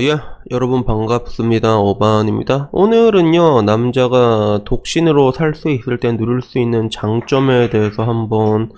예, 여러분 반갑습니다. 어반입니다. 오늘은요, 남자가 독신으로 살 수 있을 때 누릴 수 있는 장점에 대해서 한번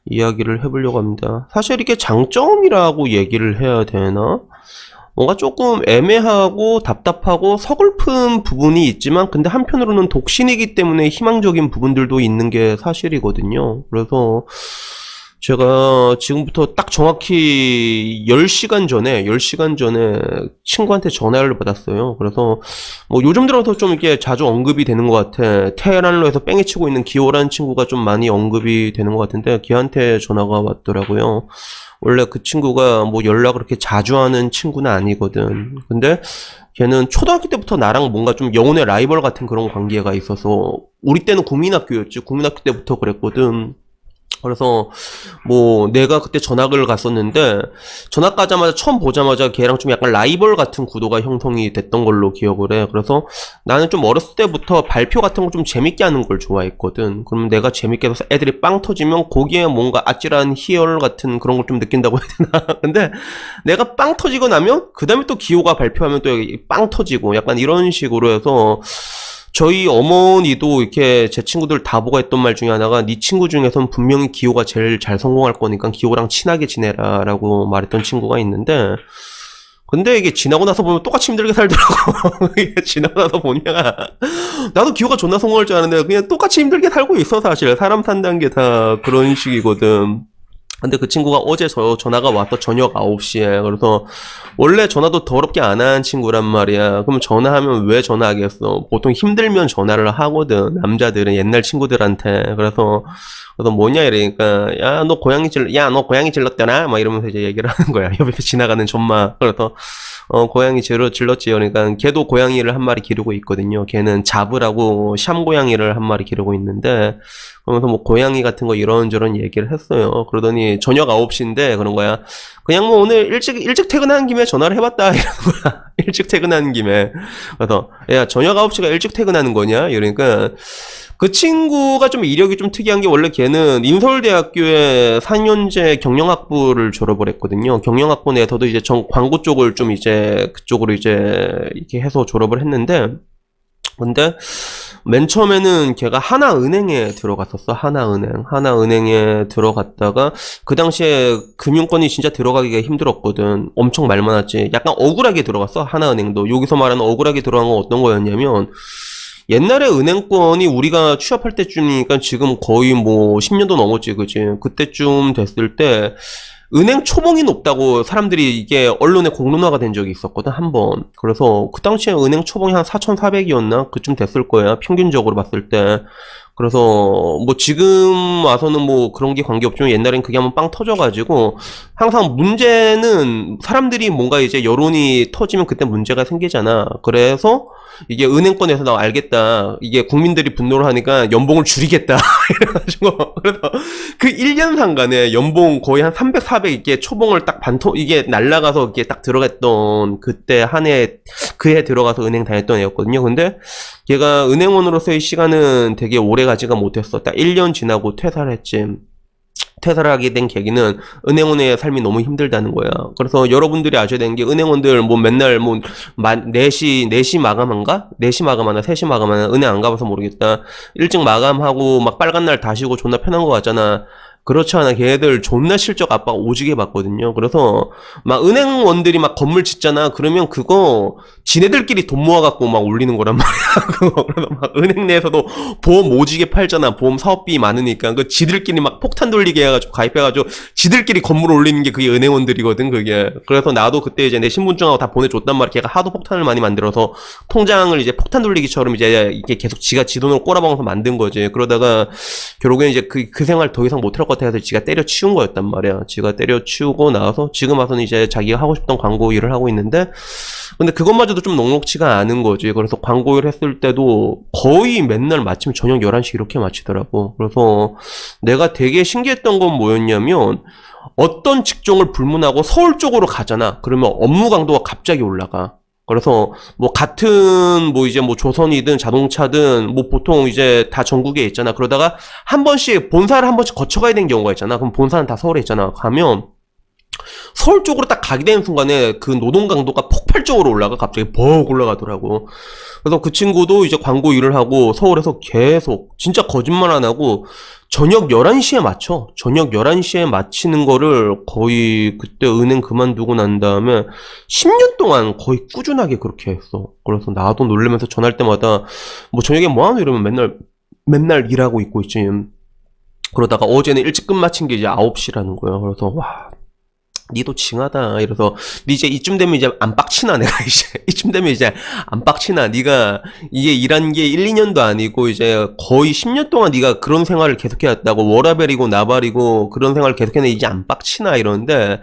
이야기를 해보려고 합니다. 사실 이게 장점이라고 얘기를 해야 되나? 뭔가 조금 애매하고 답답하고 서글픈 부분이 있지만, 근데 한편으로는 독신이기 때문에 희망적인 부분들도 있는 게 사실이거든요. 그래서 제가 지금부터 딱 정확히 10시간 전에 친구한테 전화를 받았어요. 그래서 뭐 요즘 들어서 좀 이렇게 자주 언급이 되는 것 같아. 테헤란로 해서 뺑이 치고 있는 기호라는 친구가 좀 많이 언급이 되는 것 같은데, 걔한테 전화가 왔더라고요. 원래 그 친구가 뭐 연락을 그렇게 자주 하는 친구는 아니거든. 근데 걔는 초등학교 때부터 나랑 뭔가 좀 영혼의 라이벌 같은 그런 관계가 있어서, 우리 때는 국민학교였지. 국민학교 때부터 그랬거든. 그래서 뭐 내가 그때 전학을 갔었는데, 전학 가자마자 처음 보자마자 걔랑 좀 약간 라이벌 같은 구도가 형성이 됐던 걸로 기억을 해. 그래서 나는 좀 어렸을 때부터 발표 같은 거 좀 재밌게 하는 걸 좋아했거든. 그러면 내가 재밌게 해서 애들이 빵 터지면 거기에 뭔가 아찔한 희열 같은 그런 걸 좀 느낀다고 해야 되나. 근데 내가 빵 터지고 나면 그 다음에 또 기호가 발표하면 또 빵 터지고 약간 이런 식으로 해서, 저희 어머니도 이렇게 제 친구들 다 보고 했던 말 중에 하나가, 네 친구 중에선 분명히 기호가 제일 잘 성공할 거니까 기호랑 친하게 지내라 라고 말했던 친구가 있는데, 근데 이게 지나고 나서 보면 똑같이 힘들게 살더라고. 이게 지나고 나서 보니까 나도 기호가 존나 성공할 줄 아는데 그냥 똑같이 힘들게 살고 있어. 사실 사람 산다는 게 다 그런 식이거든. 근데 그 친구가 어제 전화가 왔어. 저녁 9시에. 그래서 원래 전화도 더럽게 안 하는 친구란 말이야. 그럼 전화하면 왜 전화하겠어? 보통 힘들면 전화를 하거든, 남자들은, 옛날 친구들한테. 그래서 뭐냐 이러니까, 너 고양이 질렀더라? 막 이러면서 이제 얘기를 하는 거야. 옆에 지나가는 전마. 그래서 고양이 질렀지. 그러니까 걔도 고양이를 한 마리 기르고 있거든요. 걔는 자브라고 샴 고양이를 한 마리 기르고 있는데, 그러면서 뭐 고양이 같은 거 이런저런 얘기를 했어요. 그러더니 저녁 9시인데 그런 거야. 그냥 뭐 오늘 일찍 퇴근하는 김에 전화를 해봤다 이러는 거야. 일찍 퇴근하는 김에. 그래서 야, 저녁 9시가 일찍 퇴근하는 거냐? 이러니까, 그 친구가 좀 이력이 좀 특이한 게, 원래 걔는 인서울대학교에 4년제 경영학부를 졸업을 했거든요. 경영학부 내에서도 이제 광고 쪽을 좀 이제 그쪽으로 이제 이렇게 해서 졸업을 했는데, 근데 맨 처음에는 걔가 하나은행에 들어갔었어. 하나은행에 들어갔다가, 그 당시에 금융권이 진짜 들어가기가 힘들었거든. 엄청 말 많았지. 약간 억울하게 들어갔어, 하나은행도. 여기서 말하는 억울하게 들어간 건 어떤 거였냐면, 옛날에 은행권이 우리가 취업할 때쯤이니까 지금 거의 뭐 10년도 넘었지, 그치? 그때쯤 됐을 때 은행 초봉이 높다고 사람들이 이게 언론에 공론화가 된 적이 있었거든, 한 번. 그래서 그 당시에 은행 초봉이 한 4,400이었나? 그쯤 됐을 거야, 평균적으로 봤을 때. 그래서 뭐 지금 와서는 뭐 그런 게 관계없지만, 옛날엔 그게 한번 빵 터져가지고, 항상 문제는 사람들이 뭔가 이제 여론이 터지면 그때 문제가 생기잖아. 그래서 이게 은행권에서 나 알겠다, 이게 국민들이 분노를 하니까 연봉을 줄이겠다 이래가지고, 그래서 그 1년 상간에 연봉 거의 한 300, 400 이게 초봉을 딱 이게 날라가서 이게 딱 들어갔던, 그때 한 해, 그 해 들어가서 은행 다녔던 애였거든요. 근데 걔가 은행원으로서의 시간은 되게 오래 가지가 못했어. 딱 1년 지나고 퇴사를 했지. 퇴사를 하게 된 계기는 은행원의 삶이 너무 힘들다는 거야. 그래서 여러분들이 아셔야 되는 게, 은행원들 뭐 맨날 뭐 4시 마감한가? 4시 마감하나 3시 마감하나, 은행 안 가봐서 모르겠다. 일찍 마감하고 막 빨간 날 다 쉬고 존나 편한 거 같잖아. 그렇지 않아. 걔네들 존나 실적 압박 오지게 받거든요. 그래서 막 은행원들이 막 건물 짓잖아. 그러면 그거 지네들끼리 돈 모아갖고 막 올리는 거란 말이야. 그거. 그래서 막 은행 내에서도 보험 오지게 팔잖아. 보험 사업비 많으니까. 그 지들끼리 막 폭탄 돌리게 해가지고 가입해가지고 지들끼리 건물 올리는 게 그게 은행원들이거든, 그게. 그래서 나도 그때 이제 내 신분증하고 다 보내줬단 말이야. 걔가 하도 폭탄을 많이 만들어서 통장을 이제 폭탄 돌리기처럼 이제 이게 계속 지가 지 돈으로 꼬라박아서 만든 거지. 그러다가 결국엔 이제 그 생활 더 이상 못할 것 같아 해서 지가 때려치운 거였단 말이야. 지가 때려치우고 나와서 지금 와서는 이제 자기가 하고 싶던 광고 일을 하고 있는데, 근데 그것마저도 좀 녹록치가 않은 거지. 그래서 광고 일 했을 때도 거의 맨날 마침 저녁 11시 이렇게 마치더라고. 그래서 내가 되게 신기했던 건 뭐였냐면, 어떤 직종을 불문하고 서울 쪽으로 가잖아. 그러면 업무 강도가 갑자기 올라가. 그래서 뭐 같은 뭐 이제 뭐 조선이든 자동차든 뭐 보통 이제 다 전국에 있잖아. 그러다가 한 번씩 본사를 한 번씩 거쳐가야 되는 경우가 있잖아. 그럼 본사는 다 서울에 있잖아. 가면 서울 쪽으로 딱 가게 되는 순간에 그 노동 강도가 폭발적으로 올라가. 갑자기 벅 올라가더라고. 그래서 그 친구도 이제 광고 일을 하고 서울에서 계속 진짜 거짓말 안 하고 저녁 11시에 맞춰. 저녁 11시에 마치는 거를 거의 그때 은행 그만두고 난 다음에 10년 동안 거의 꾸준하게 그렇게 했어. 그래서 나도 놀라면서 전화할 때마다 뭐 저녁에 뭐 하노 이러면 맨날 일하고 있고 있지. 그러다가 어제는 일찍 끝마친 게 이제 9시라는 거야. 그래서 와, 니도 징하다. 이래서 니 이제 이쯤 되면 이제 안 빡치나 내가 이제 이쯤 되면 이제 안 빡치나. 니가 이게 일한 게 1, 2년도 아니고 이제 거의 10년 동안 니가 그런 생활을 계속해왔다고. 워라벨이고 나발이고 그런 생활을 계속해내. 이제 안 빡치나 이러는데,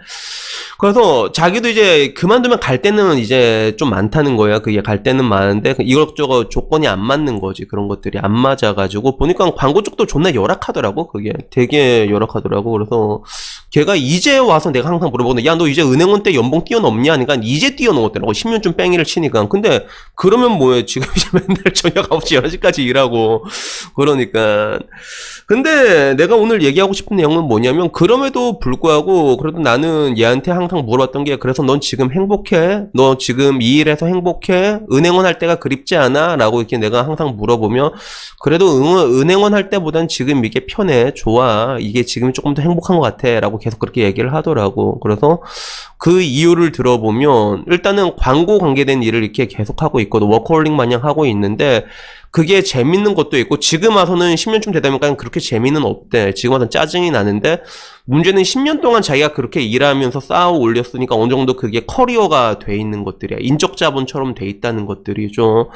그래서 자기도 이제 그만두면 갈 때는 이제 좀 많다는 거야. 그게 갈 때는 많은데 이것저것 조건이 안 맞는 거지. 그런 것들이 안 맞아가지고 보니까 광고 쪽도 존나 열악하더라고. 그게 되게 열악하더라고. 그래서 걔가 이제 와서 내가 항상 물어보는데, 야 너 이제 은행원 때 연봉 뛰어넘냐 하니까 이제 뛰어넘었더라고. 10년쯤 뺑이를 치니까. 근데 그러면 뭐해, 지금 이제 맨날 저녁 9시 11시까지 일하고. 그러니까 근데 내가 오늘 얘기하고 싶은 내용은 뭐냐면, 그럼에도 불구하고 그래도 나는 얘한테 항상 물어봤던 게, 그래서 넌 지금 행복해? 너 지금 이 일에서 행복해? 은행원 할 때가 그립지 않아? 라고 이렇게 내가 항상 물어보면, 그래도 은행원 할 때보단 지금 이게 편해, 좋아, 이게 지금 조금 더 행복한 것 같아 라고 계속 그렇게 얘기를 하더라고. 그래서 그 이유를 들어보면, 일단은 광고 관계된 일을 이렇게 계속 하고 있거든. 워커홀릭 마냥 하고 있는데 그게 재밌는 것도 있고, 지금 와서는 10년쯤 되다 보니까 그렇게 재미는 없대. 지금 와서는 짜증이 나는데, 문제는 10년 동안 자기가 그렇게 일하면서 쌓아 올렸으니까 어느 정도 그게 커리어가 돼 있는 것들이야. 인적 자본처럼 돼 있다는 것들이죠.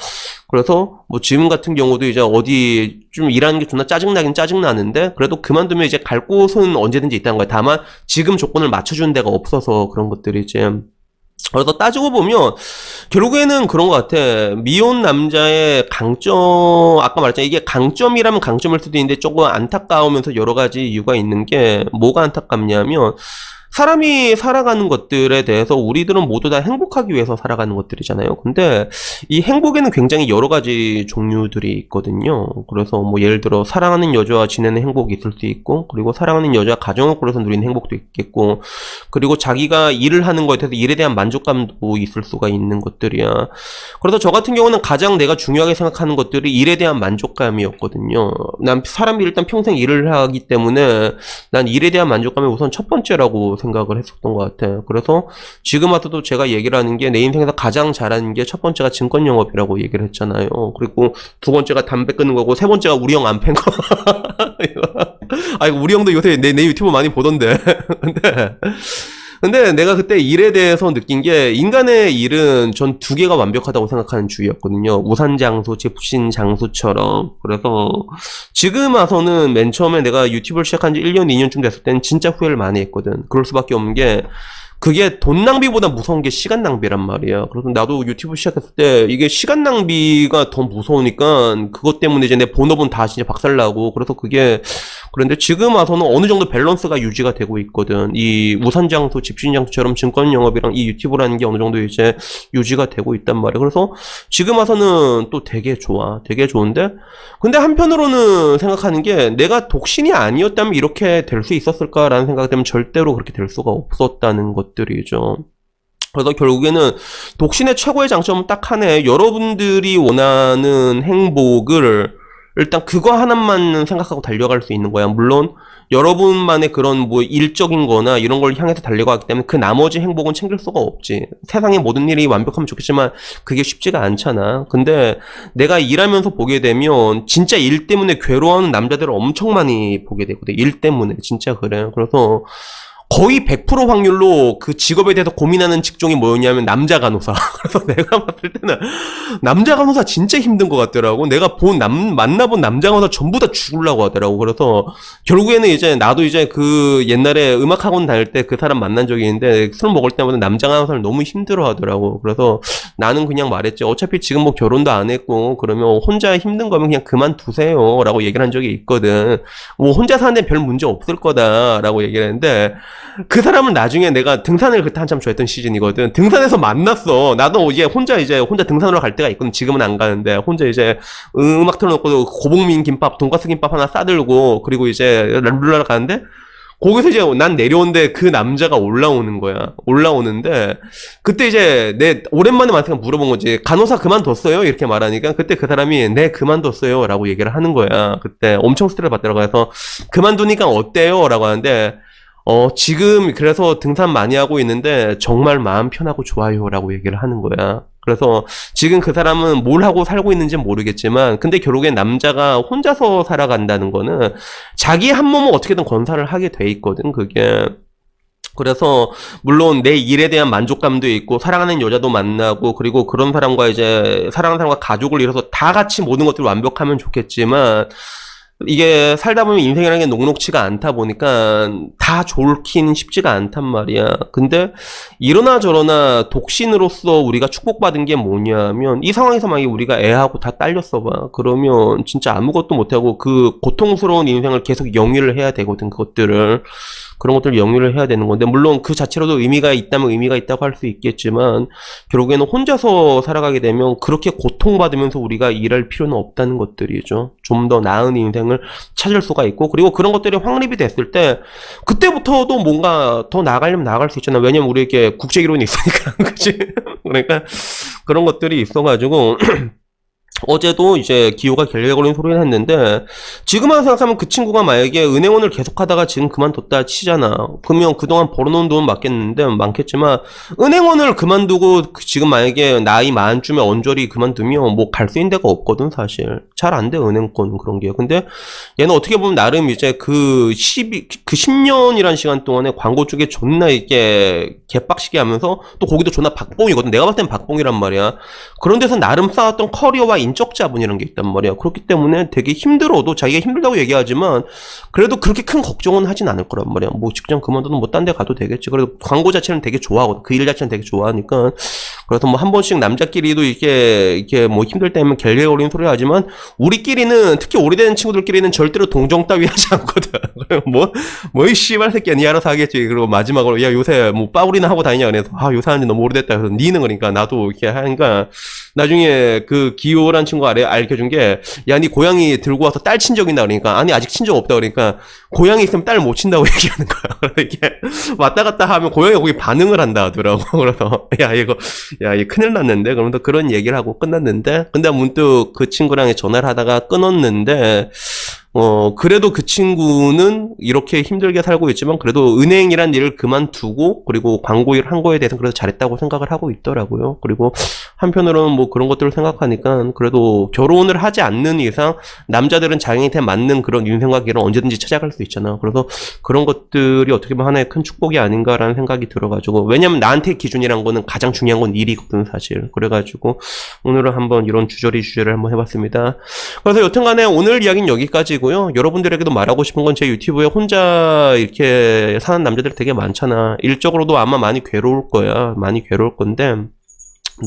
그래서 뭐 지금 같은 경우도 이제 어디 좀 일하는 게 존나 짜증나긴 짜증나는데, 그래도 그만두면 이제 갈 곳은 언제든지 있다는 거야. 다만 지금 조건을 맞춰주는 데가 없어서 그런 것들이지. 그래서 따지고 보면 결국에는 그런 것 같아. 미혼 남자의 강점, 아까 말했잖아. 이게 강점이라면 강점일 수도 있는데 조금 안타까우면서 여러 가지 이유가 있는 게, 뭐가 안타깝냐면, 사람이 살아가는 것들에 대해서 우리들은 모두 다 행복하기 위해서 살아가는 것들이잖아요. 근데 이 행복에는 굉장히 여러 가지 종류들이 있거든요. 그래서 뭐 예를 들어 사랑하는 여자와 지내는 행복이 있을 수 있고, 그리고 사랑하는 여자와 가정을 꾸려서 누리는 행복도 있겠고, 그리고 자기가 일을 하는 거에 대해서 일에 대한 만족감도 있을 수가 있는 것들이야. 그래서 저 같은 경우는 가장 내가 중요하게 생각하는 것들이 일에 대한 만족감이었거든요. 난 사람이 일단 평생 일을 하기 때문에 난 일에 대한 만족감이 우선 첫 번째라고 생각을 했었던 것 같아요. 그래서 지금 와서도 제가 얘기를 하는 게, 내 인생에서 가장 잘하는 게 첫 번째가 증권 영업이라고 얘기를 했잖아요. 그리고 두 번째가 담배 끊는 거고, 세 번째가 우리 형 안 팬 거. 아, 이거 우리 형도 요새 내 유튜브 많이 보던데. 근데 내가 그때 일에 대해서 느낀 게, 인간의 일은 전 두 개가 완벽하다고 생각하는 주의였거든요. 우산장수, 집신장수처럼. 그래서 지금 와서는 맨 처음에 내가 유튜브를 시작한 지 1년, 2년쯤 됐을 때는 진짜 후회를 많이 했거든. 그럴 수밖에 없는 게, 그게 돈 낭비보다 무서운 게 시간 낭비란 말이야. 그래서 나도 유튜브 시작했을 때 이게 시간 낭비가 더 무서우니까 그것 때문에 이제 내 본업은 다 진짜 박살나고, 그래서 그게, 그런데 지금 와서는 어느 정도 밸런스가 유지가 되고 있거든. 이 우산장수, 집신장수처럼 증권 영업이랑 이 유튜브라는 게 어느 정도 이제 유지가 되고 있단 말이야. 그래서 지금 와서는 또 되게 좋아. 되게 좋은데, 근데 한편으로는 생각하는 게, 내가 독신이 아니었다면 이렇게 될 수 있었을까라는 생각이 들면 절대로 그렇게 될 수가 없었다는 것들이죠. 그래서 결국에는 독신의 최고의 장점은 딱 하나에, 여러분들이 원하는 행복을 일단 그거 하나만 생각하고 달려갈 수 있는 거야. 물론 여러분만의 그런 뭐 일적인 거나 이런 걸 향해서 달려가기 때문에 그 나머지 행복은 챙길 수가 없지. 세상의 모든 일이 완벽하면 좋겠지만 그게 쉽지가 않잖아. 근데 내가 일하면서 보게 되면 진짜 일 때문에 괴로워하는 남자들을 엄청 많이 보게 되거든. 일 때문에. 진짜 그래. 그래서 거의 100% 확률로 그 직업에 대해서 고민하는 직종이 뭐였냐면 남자 간호사. 그래서 내가 봤을 때는 남자 간호사 진짜 힘든 것 같더라고. 내가 만나본 남자 간호사 전부 다 죽으려고 하더라고. 그래서 결국에는 이제 나도 이제 그 옛날에 음악학원 다닐 때 그 사람 만난 적이 있는데, 술 먹을 때마다 남자 간호사를 너무 힘들어 하더라고. 그래서 나는 그냥 말했지. 어차피 지금 뭐 결혼도 안 했고 그러면 혼자 힘든 거면 그냥 그만두세요 라고 얘기를 한 적이 있거든. 뭐 혼자 사는데 별 문제 없을 거다 라고 얘기를 했는데, 그 사람을 나중에 내가 등산을 그때 한참 좋아했던 시즌이거든. 등산에서 만났어. 나도 이제 혼자 등산으로 갈 때가 있거든. 지금은 안 가는데 혼자 이제 음악 틀어놓고 고복민 김밥, 돈가스 김밥 하나 싸들고, 그리고 이제 룰라를 가는데, 거기서 이제 난 내려오는데 그 남자가 올라오는 거야. 올라오는데 그때 이제 내 오랜만에 만나서 물어본 거지. 간호사 그만뒀어요? 이렇게 말하니까 그때 그 사람이 네 그만뒀어요 라고 얘기를 하는 거야. 그때 엄청 스트레스 받더라고. 해서 그만두니까 어때요? 라고 하는데 지금 그래서 등산 많이 하고 있는데 정말 마음 편하고 좋아요 라고 얘기를 하는 거야. 그래서 지금 그 사람은 뭘 하고 살고 있는지는 모르겠지만 근데 결국엔 남자가 혼자서 살아간다는 거는 자기 한 몸을 어떻게든 건사를 하게 돼 있거든 그게. 그래서 물론 내 일에 대한 만족감도 있고 사랑하는 여자도 만나고 그리고 그런 사람과 이제 사랑하는 사람과 가족을 이뤄서 다 같이 모든 것들을 완벽하면 좋겠지만 이게 살다 보면 인생이라는 게 녹록치가 않다 보니까 다 좋긴 쉽지가 않단 말이야. 근데 이러나 저러나 독신으로서 우리가 축복받은 게 뭐냐면 이 상황에서 만약에 우리가 애하고 다 딸렸어 봐. 그러면 진짜 아무것도 못하고 그 고통스러운 인생을 계속 영위를 해야 되거든 그것들을. 그런 것들을 영위를 해야 되는 건데 물론 그 자체로도 의미가 있다면 의미가 있다고 할 수 있겠지만 결국에는 혼자서 살아가게 되면 그렇게 고통받으면서 우리가 일할 필요는 없다는 것들이죠. 좀 더 나은 인생을 찾을 수가 있고 그리고 그런 것들이 확립이 됐을 때 그때부터도 뭔가 더 나아가려면 나아갈 수 있잖아. 왜냐면 우리에게 국제기론이 있으니까 그치? 그러니까 그런 것들이 있어가지고 어제도 이제 기호가 결례 걸린 소리를 했는데 지금만 생각하면 그 친구가 만약에 은행원을 계속하다가 지금 그만뒀다 치잖아. 그러면 그동안 벌어놓은 돈 많겠지만 은행원을 그만두고 지금 만약에 나이 많쯤에 언저리 그만두면 뭐 갈 수 있는 데가 없거든 사실. 잘 안 돼 은행권 그런 게. 근데 얘는 어떻게 보면 나름 이제 그 10년이란 시간 동안에 광고 쪽에 존나 이게 개빡시게 하면서 또 거기도 존나 박봉이거든. 내가 봤을 땐 박봉이란 말이야. 그런 데서 나름 쌓았던 커리어와 인적 자본이라는 게 있단 말이야. 그렇기 때문에 되게 힘들어도 자기가 힘들다고 얘기하지만 그래도 그렇게 큰 걱정은 하진 않을 거란 말이야. 뭐 직장 그만두든 뭐 딴 데 가도 되겠지. 그래도 광고 자체는 되게 좋아하거든. 그 일 자체는 되게 좋아하니까. 그래서 뭐 한 번씩 남자끼리도 이렇게 뭐 힘들 때면 갤레 어린 소리 하지만 우리끼리는 특히 오래된 친구들끼리는 절대로 동정 따위 하지 않거든. 이 씨발 새끼야 니 알아서 하겠지. 그리고 마지막으로 야 요새 뭐 빠울이나 하고 다니냐 그래서 요새 하는지 너무 오래됐다. 그래서 니는 그러니까 나도 이렇게 하니까 나중에 그 기호란 친구가 알려준 게 야 니 고양이 들고 와서 딸 친 적 있나 그러니까 아니 아직 친 적 없다 그러니까 고양이 있으면 딸 못 친다고 얘기하는 거야. 이게 왔다 갔다 하면 고양이가 거기 반응을 한다 하더라고. 그래서 야 얘 큰일 났는데 그러면서 그런 얘기를 하고 끝났는데 근데 문득 그 친구랑 전화를 하다가 끊었는데 그래도 그 친구는 이렇게 힘들게 살고 있지만 그래도 은행이란 일을 그만두고 그리고 광고 일을 한 거에 대해서 그래서 잘했다고 생각을 하고 있더라고요. 그리고 한편으로는 뭐 그런 것들을 생각하니까 그래도 결혼을 하지 않는 이상 남자들은 자기한테 맞는 그런 인생과 길을 언제든지 찾아갈 수 있잖아. 그래서 그런 것들이 어떻게 보면 하나의 큰 축복이 아닌가라는 생각이 들어가지고 왜냐면 나한테 기준이란 거는 가장 중요한 건 일이거든 사실. 그래가지고 오늘은 한번 이런 주제를 한번 해봤습니다. 그래서 여튼간에 오늘 이야기는 여기까지 고요. 여러분들에게도 말하고 싶은 건 제 유튜브에 혼자 이렇게 사는 남자들 되게 많잖아. 일적으로도 아마 많이 괴로울 거야. 많이 괴로울 건데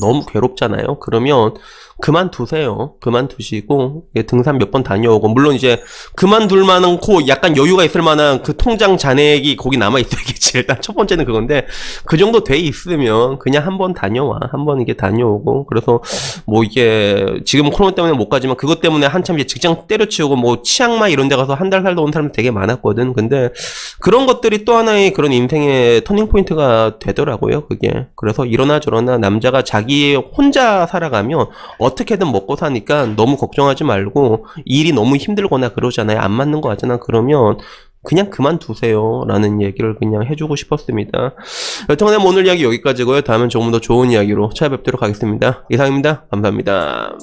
너무 괴롭잖아요. 그러면 그만두세요. 그만두시고 등산 몇 번 다녀오고 물론 이제 그만둘 만한 약간 여유가 있을 만한 그 통장 잔액이 거기 남아 있어야겠지. 일단 첫 번째는 그건데 그 정도 돼 있으면 그냥 한번 다녀와. 한번 이게 다녀오고 그래서 뭐 이게 지금 코로나 때문에 못 가지만 그것 때문에 한참 이제 직장 때려치우고 뭐 치앙마이 이런 데 가서 한 달 살다 온 사람 되게 많았거든. 근데 그런 것들이 또 하나의 그런 인생의 터닝 포인트가 되더라고요. 그게. 그래서 이러나 저러나 남자가 자기 혼자 살아가면 어떻게든 먹고 사니까 너무 걱정하지 말고 일이 너무 힘들거나 그러잖아요. 안 맞는 거 하잖아. 그러면 그냥 그만두세요 라는 얘기를 그냥 해주고 싶었습니다. 여튼간에 오늘 이야기 여기까지고요. 다음엔 조금 더 좋은 이야기로 찾아뵙도록 하겠습니다. 이상입니다. 감사합니다.